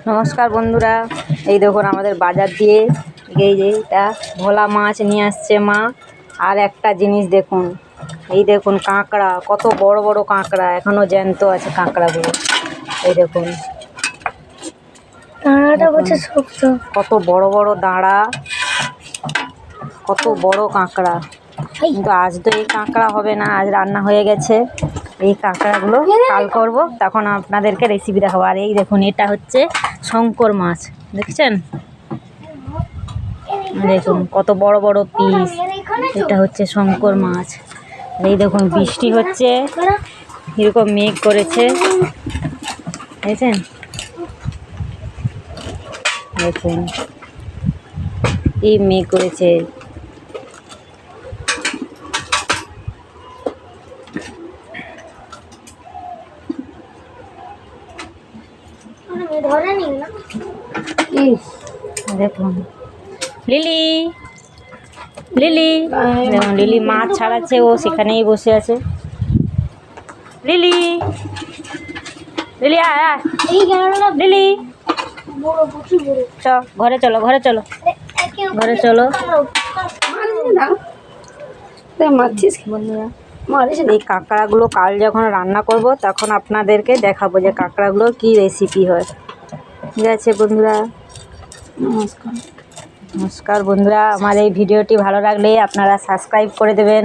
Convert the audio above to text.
নমস্কার বন্ধুরা, এই দেখুন আমাদের বাজার দিয়ে এই যে এটা ভোলা মাছ নিয়ে আসছে মা। আর একটা জিনিস দেখুন, এই দেখুন কাঁকড়া, কত বড় বড় কাঁকড়া, এখনো জ্যান্ত আছে কাঁকড়াগুলো। এই দেখুন দাঁড়াটা বলছে শক্ত, কত বড় বড় দাঁড়া, কত বড় কাঁকড়া। কিন্তু আজ তো এই কাঁকড়া হবে না, আজ রান্না হয়ে গেছে। এই কাঁকড়াগুলো কাল করব, তখন আপনাদেরকে রেসিপি দেখাবো। আর এই দেখুন এটা হচ্ছে শঙ্কর মাছ, দেখছেন? দেখুন কত বড় বড় পিস, এটা হচ্ছে শঙ্কর মাছ। এই দেখুন বৃষ্টি হচ্ছে, এরকম মেঘ করেছে, দেখছেন? দেখুন এই মেঘ করেছে। দেখুন লিলি, লিলি দেখুন লিলি মাছ ছাড়াচ্ছে, ও সেখানেই বসে আছে। লিলি, লিলি আয় আয়, লিলি চ, ঘরে চলো, ঘরে চলো, ঘরে চলো। বন্ধুরা এই কাঁকড়াগুলো কাল যখন রান্না করব তখন আপনাদেরকে দেখাবো যে কাঁকড়াগুলোর কি রেসিপি হয়। ঠিক আছে বন্ধুরা, নমস্কার। নমস্কার বন্ধুরা, আমার এই ভিডিওটি ভালো লাগলে আপনারা সাবস্ক্রাইব করে দেবেন,